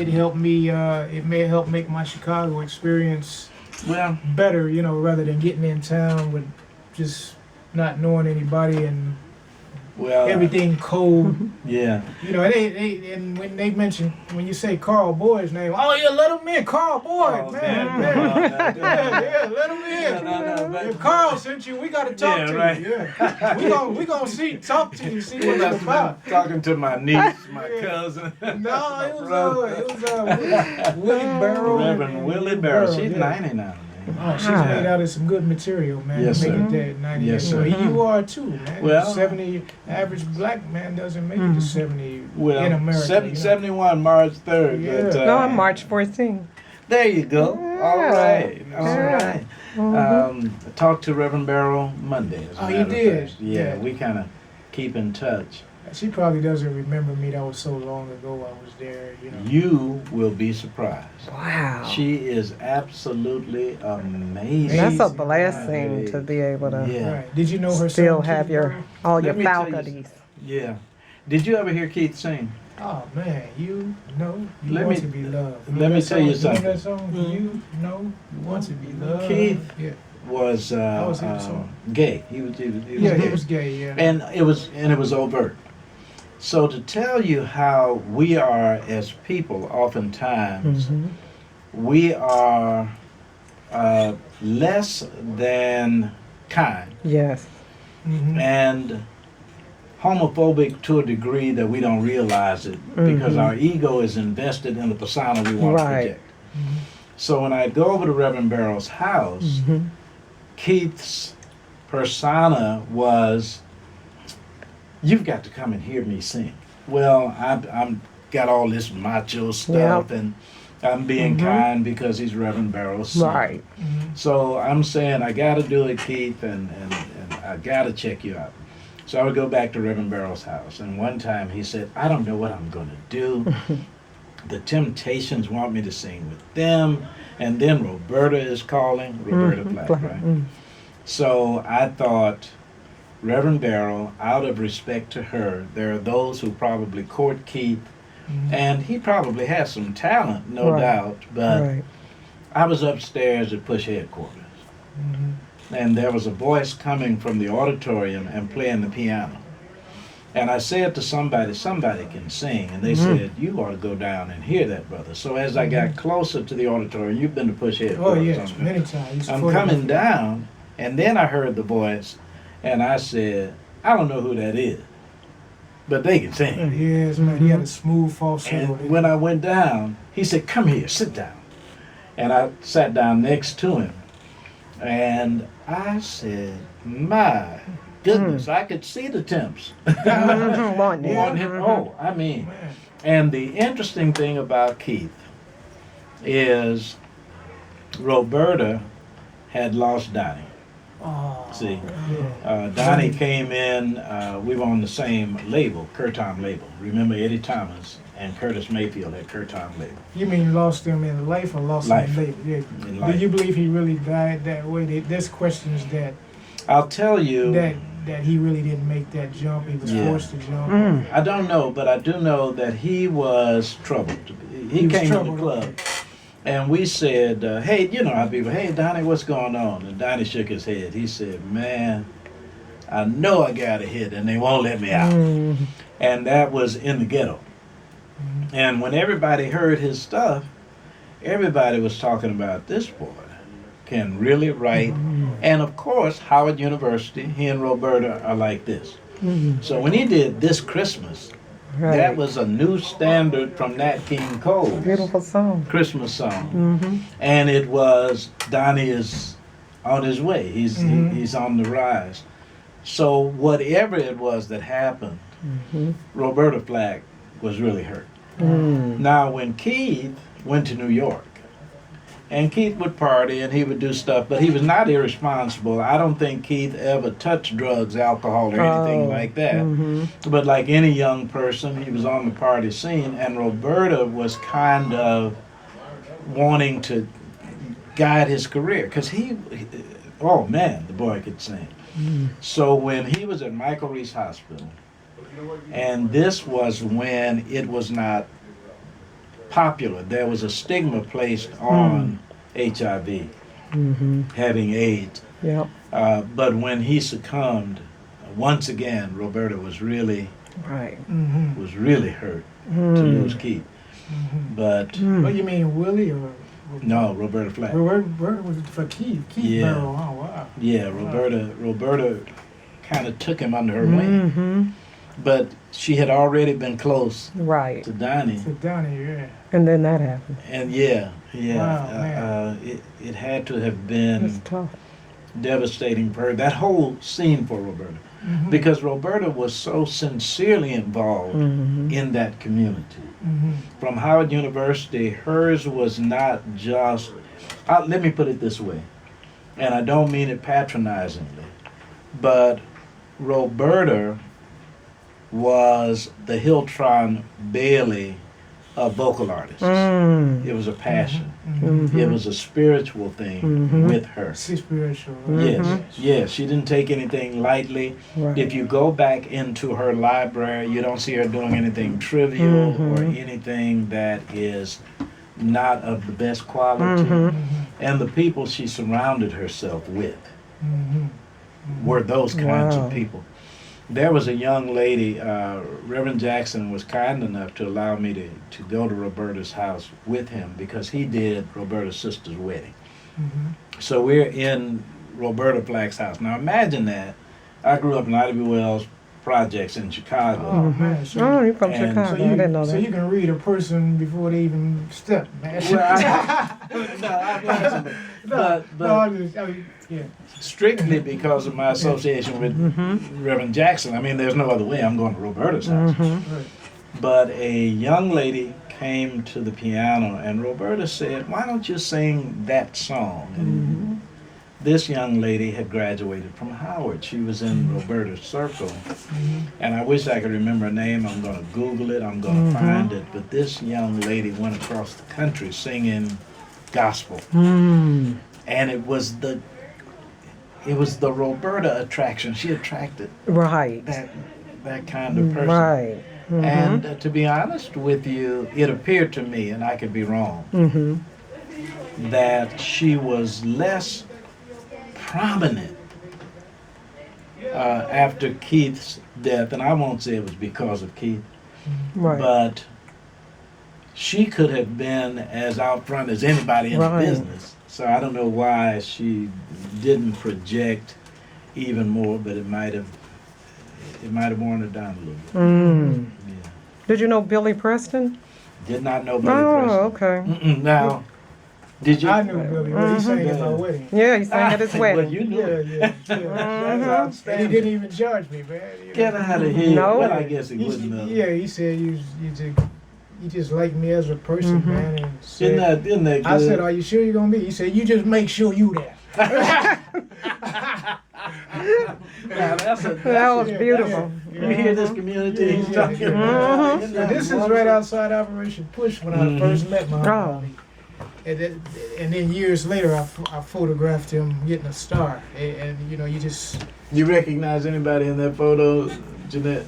it helped me. It may help make my Chicago experience Well, better, rather than getting in town with just not knowing anybody and well, everything cold. yeah. And when you say Carl Boyd's name, oh yeah, let him in, Carl Boyd, Oh, man. Yeah, let him in. If Carl sent you, we gotta talk to right. you. Yeah, we gonna talk to you, see what Well, it's about. talking to my niece, my cousin. No, my it was brother. Willie Barrow. Reverend Willie Barrow. She's yeah. 90 now, man. Oh, she's made out of some good material, man. Yes, to make sir. it there at 90. Yes, sir. Well, you are too, man. Well, 70, average black man doesn't make it to 70 Well, in America. 71 March 3rd. Yeah. But, No, I'm March 14th. There you go. All right. All Yeah. right. I talked to Reverend Barrow Monday. As a Oh, you matter of did? fact. Yeah, Yeah. we kind of keep in touch. She probably doesn't remember me. That was so long ago I was there, You will be surprised. Wow. She is absolutely amazing. That's a blessing to be able to Yeah. Right. Did you know her still son, have Keith your Barrow? all Let your me tell you faculties. Yeah. Did you ever hear Keith sing? Oh, man. You know you Let want me- to be loved. let me tell you Remember that something. song? You know you want to be loved. Keith Yeah. Was was his song. gay. He was Yeah, gay. he was gay, yeah. And it was overt. So to tell you how we are as people, oftentimes we are less than kind Yes. and homophobic to a degree that we don't realize it because our ego is invested in the persona we want to Right. project. So when I go over to Reverend Barrow's house, Keith's persona was, you've got to come and hear me sing. Well, I'm got all this macho stuff, and I'm being kind because he's Reverend Barrow's son. Right. So I'm saying, I got to do it, Keith, and I got to check you out. So I would go back to Reverend Barrow's house, and one time he said, I don't know what I'm going to do. The Temptations want me to sing with them, and then Roberta is calling, Roberta Black, right? So I thought, Reverend Barrow, out of respect to her, there are those who probably court Keith, and he probably has some talent, no doubt, but Right. I was upstairs at Push headquarters, and there was a voice coming from the auditorium and playing the piano. And I said to somebody can sing, and they said, you ought to go down and hear that, brother. So as I got closer to the auditorium, you've been to Push headquarters. Oh, yes, many times. I'm coming down, and then I heard the voice, and I said, I don't know who that is, but they can sing. Yes, man. He had a smooth falsetto. And when I went down, he said, come here, sit down. And I sat down next to him, and I said, my goodness, I could see the temps. Want it. On him. Oh, I mean, and the interesting thing about Keith is Roberta had lost Donnie. Oh, See, yeah. Donnie came in, we were on the same label, Curtom label. Remember Eddie Thomas and Curtis Mayfield had Curtom label. You mean lost him in life or lost Life. him in labor? Yeah. In Do life. you believe he really died that way? There's questions that I'll tell you, that he really didn't make that jump. He was Yeah. forced to jump. I don't know, but I do know that he was troubled. He was came to the troubled, club. okay. And we said, hey, our people, hey, Donnie, what's going on? And Donnie shook his head. He said, man, I know I got a hit and they won't let me out. And that was in the ghetto. And when everybody heard his stuff, everybody was talking about this boy can really write. And of course, Howard University, he and Roberta are like this. So when he did This Christmas, that was a new standard from Nat King Cole's Beautiful song. Christmas song. And it was, Donnie is on his way. He's on the rise. So whatever it was that happened, Roberta Flack was really hurt. Now when Keith went to New York, and Keith would party and he would do stuff, but he was not irresponsible. I don't think Keith ever touched drugs, alcohol, or anything like that. But like any young person, he was on the party scene, and Roberta was kind of wanting to guide his career because oh man, the boy could sing. So when he was at Michael Reese Hospital, and this was when it was not popular. There was a stigma placed on HIV, having AIDS. Yep. But when he succumbed, once again, Roberta was really Right. hurt to lose Keith. But What you mean, Willie or? no, Roberta Flack. Roberta was for Keith. Keith Yeah. Barrow. Oh wow. Yeah, Roberta kind of took him under her wing. But she had already been close Right. to Donnie. To Donnie, yeah. And then that happened. And Wow, it had to have It's been tough. devastating for her. That whole scene for Roberta. Because Roberta was so sincerely involved in that community. From Howard University, hers was not just, let me put it this way, and I don't mean it patronizingly, but Roberta was the Hiltron Bailey of vocal artists. It was a passion. It was a spiritual thing with her. Spiritual. Yes, she didn't take anything lightly. Right. If you go back into her library, you don't see her doing anything trivial or anything that is not of the best quality. And the people she surrounded herself with were those kinds of people. There was a young lady, Reverend Jackson was kind enough to allow me to go to Roberta's house with him because he did Roberta's sister's wedding. So we're in Roberta Flack's house. Now imagine that. I grew up in Ivy Wells projects in Chicago. Oh man. Oh, you're from And Chicago. So I didn't know so that. you can read a person before they even step, man. But yeah. strictly because of my association with Reverend Jackson. I mean, there's no other way I'm going to Roberta's house. Right. But a young lady came to the piano and Roberta said, "Why don't you sing that song?" And this young lady had graduated from Howard. She was in Roberta's circle. And I wish I could remember her name. I'm going to Google it. I'm going to find it. But this young lady went across the country singing gospel. And it was the Roberta attraction. She attracted Right. that kind of person. Right. And to be honest with you, it appeared to me, and I could be wrong, that she was less prominent after Keith's death, and I won't say it was because of Keith, Right. but she could have been as out front as anybody in the business. So I don't know why she didn't project even more, but it might have worn her down a little bit. Yeah. Did you know Billy Preston? Did not know Billy Oh, Preston. okay. Now, did you? I knew Billy. He sang at my wedding. Yeah, he sang at his Well, wedding. you knew Yeah, it. yeah. That's And he outstanding. didn't even charge me, man. Get out of here. No. Well, I guess he wouldn't have. Yeah, he said you just like me as a person, man. And said, Isn't that good? I said, "Are you sure you're gonna be?" He said, "You just make sure you there." Now, that's That was Yeah, beautiful. You hear this community he's Yeah, talking yeah. about? So this is right outside Operation Push when I first met my Oh. and then years later, I photographed him getting a star. And you know, you just You recognize anybody in that photo, Jeanette?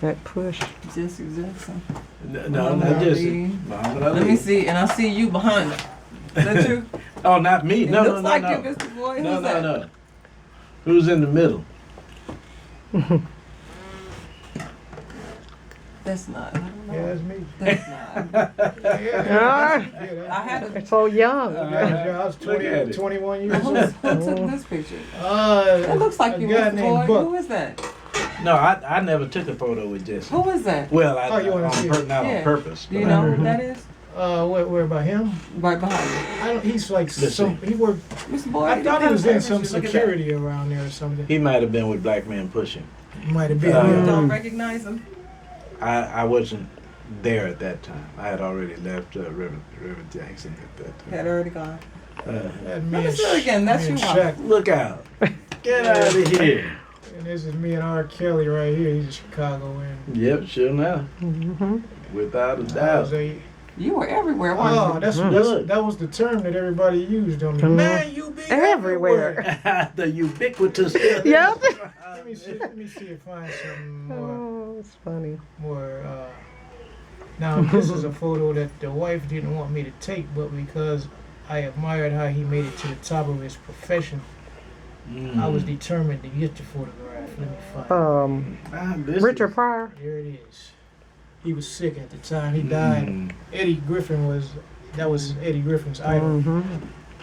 That push. Jesse Jackson. No, not Jesse. Muhammad Ali. Let me see, and I see you behind it. Is that you? Oh, not me. It No, looks no, like no, you, no. Mr. Boy. Who's No, that? no. Who's in the middle? That's not. I don't know. yeah, that's me. That's not. Yeah, I had a. It's so young. I was Look at it. 21 years Who old. took this picture? It It looks like you, guy Mr. named Boy. Buck. Who is that? No, I never took a photo with Jesse. Who is that? Well, Oh, you wanna see it? not on Yeah. purpose. Do you but know who that is? Where about him? Right behind you. I don't. He's like Let's some. He worked. Mr. Boy. I thought he was in some Look at that. security around there or something. He might have been with Black Men Pushing. Might have been. You yeah. don't recognize him? I wasn't there at that time. I had already left Reverend Jackson at that time. Had already gone. That Let me see it again. That's me you, and huh? Shaq. Look out. Get out of here. And this is me and R. Kelly right here. He's a Chicago and Yep, sure enough. Without a I was doubt. You were everywhere, weren't Oh, you? that was the term that everybody used on me. Man, you be Everywhere. everywhere. The ubiquitous. Yep. Let me see if I find some Oh, it's funny. more Now, this is a photo that the wife didn't want me to take, but because I admired how he made it to the top of his profession, I was determined to get the photograph. Let me find it. Richard Pryor. Here it is. He was sick at the time. He died. Eddie Griffin was Eddie Griffin's idol.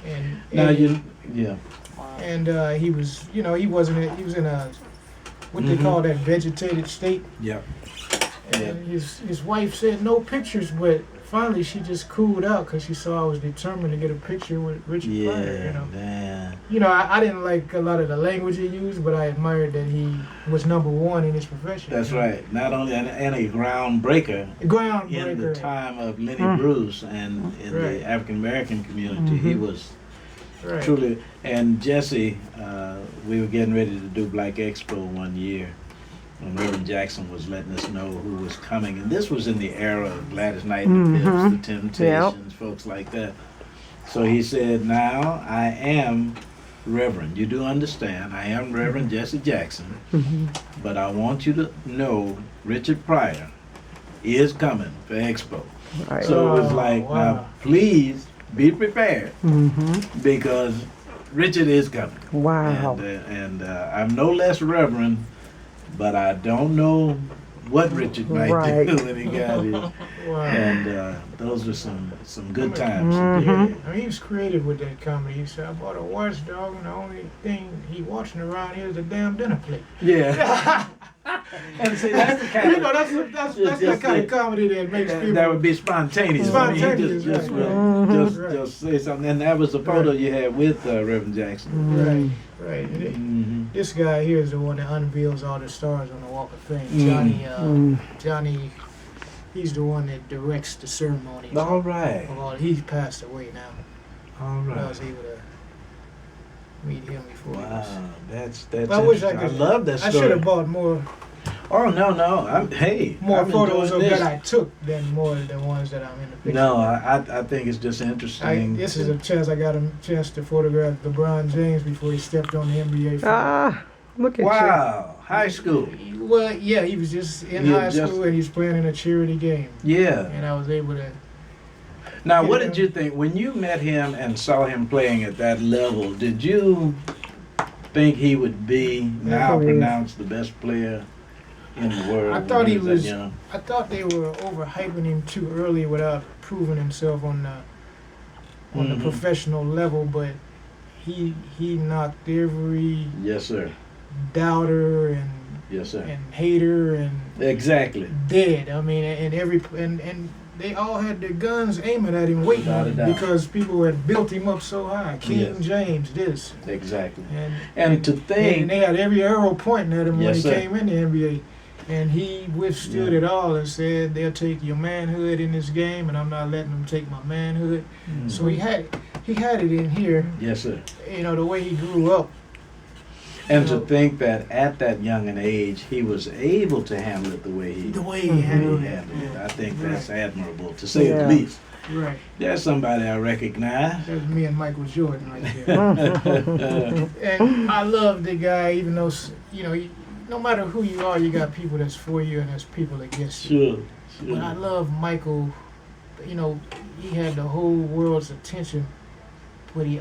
And Now Eddie, yeah. and he was, he was in a what they call that vegetated state. Yeah. And his wife said no pictures, but finally she just cooled out because she saw I was determined to get a picture with Richard Pryor. Man. I didn't like a lot of the language he used, but I admired that he was #1 in his profession. That's right. Not only and a groundbreaker Groundbreaker. in the time of Lenny Bruce and in the African American community. He was Right. truly. And Jesse, we were getting ready to do Black Expo one year when Reverend Jackson was letting us know who was coming. And this was in the era of Gladys Knight and the Pips, the Temptations, folks like that. So he said, now I am Reverend. You do understand, I am Reverend Jesse Jackson, but I want you to know Richard Pryor is coming for Expo. Right. So it was like, wow. now please be prepared because Richard is coming. Wow. And I'm no less reverend, but I don't know what Richard might do when he got here. Wow. And those were some good times. Yeah. I mean, he was creative with that comedy. He said, I bought a watchdog, and the only thing he watching around here is the damn dinner plate. Yeah. And see, that's the kind of that's the kind of comedy that makes people. that would be spontaneous. Spontaneous, I mean, right. just say something. And that was the photo you had with Reverend Jackson. Right. And this guy here is the one that unveils all the stars on the Walk of Fame. Johnny, he's the one that directs the ceremonies. All right. He's passed away now. All But I right. was able to meet him before. he was. Wow, that's. I wish I interesting. could. love that I story. should have bought more More photos of that I took than more of the ones that I'm in the picture. No, I think it's just interesting. This is a chance I got a chance to photograph LeBron James before he stepped on the NBA field. Look at Wow, high school. Well, yeah, he was just in He high had just- school and he's playing in a charity game, Yeah. and I was able to. Now, what Yeah. did you think when you met him and saw him playing at that level? Did you think he would be now pronounced the best player in the world? I thought when he was. that young? I thought they were overhyping him too early without proving himself on the professional level, but he knocked every Yes, sir. doubter and Yes, sir. and hater and Exactly. dead. I mean, and they all had their guns aiming at him, waiting Without on a him doubt. because people had built him up so high. King Yes. James, this, Exactly. and And to think, they had every arrow pointing at him when Yes, he sir. came in the NBA, and he withstood Yeah. it all and said, "They'll take your manhood in this game, and I'm not letting them take my manhood." So he had it in here. yes, sir. The way he grew up. And to think that at that young an age, he was able to handle it the way he handled handled it. I think Right. that's admirable, to say Yeah. the least. Right. There's somebody I recognize. That's me and Michael Jordan right there. And I love the guy, even though, no matter who you are, you got people that's for you and there's people against you. Sure. But I love Michael. He had the whole world's attention, but he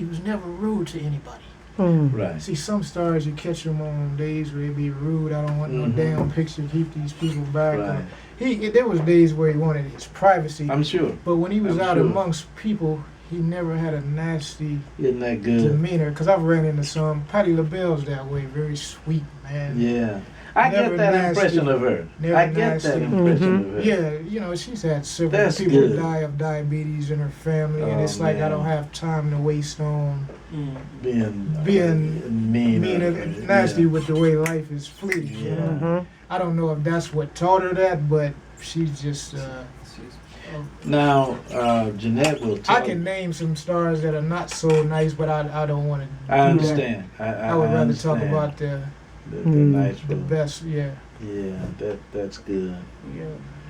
was never rude to anybody. Right. See, some stars you catch them on days where they be rude. I don't want no damn picture. Keep these people back. Right. There was days where he wanted his privacy. I'm sure. But when he was I'm out sure. amongst people, he never had a nasty Isn't that good? demeanor. Because I've ran into some. Patti LaBelle's that way, very sweet, man. Yeah. I Never get that nasty. impression of her. Never I get nasty. that impression of her. Yeah, she's had several That's people good. die of diabetes in her family, and Oh, it's like I man. don't have time to waste on Being mean mean and nasty with the way life is fleeting. Yeah. I don't know if that's what taught her that, but she's just. Now, Jeanette will tell I can name some stars that are not so nice, but I don't want to. I understand. I would rather talk understand. about the nice the one. best. Yeah. Yeah, that's good. Yeah.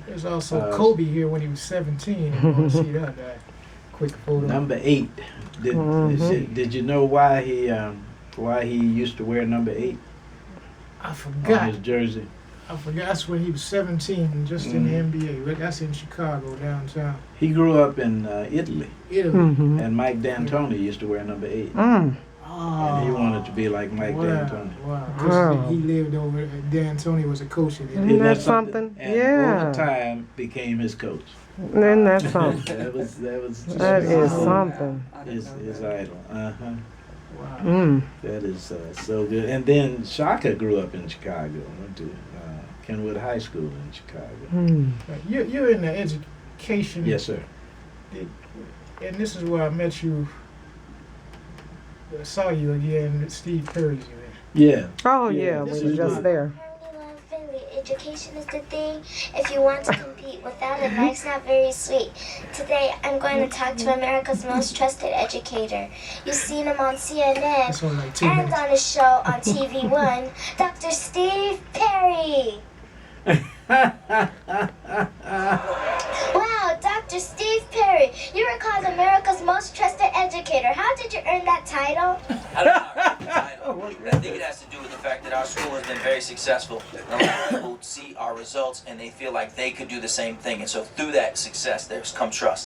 There's also Uh, Kobe here when he was 17. If you want to see that guy. Quick photo. Number 8. Did you know why he used to wear number 8 I on forgot. his jersey? I forgot. That's when he was 17, just in the NBA. But that's in Chicago, downtown. He grew up in Italy, Italy. Mm-hmm. and Mike D'Antoni used to wear number 8. Mm. And he wanted to be like Mike D'Antoni. Wow. 'Cause he lived over. D'Antoni was a coach at Italy. Isn't that something? And Yeah. over time became his coach. Isn't that something? that was just That is his- something. his idol. Uh-huh. Wow. Mm. That is so good. And then Shaka grew up in Chicago. Went to Kenwood High School in Chicago. Mm. You're in the education. Yes, sir. And this is where I met you. Saw you again. Steve Perry's you in. Yeah. Oh, Yeah, yeah, this we were is just good. there. Family education is the thing. If you want to compete without it, life's not very sweet. Today, I'm going to talk to America's most trusted educator. You've seen him on CNN That's only like 2 and minutes. on his show on TV1, Dr. Steve Perry. Wow, Dr. Steve Perry, you were called America's most trusted educator. How did you earn that title? I don't know the title. I think it has to do with the fact that our school has been very successful. And a lot of people see our results and they feel like they could do the same thing. And so through that success, there's come trust.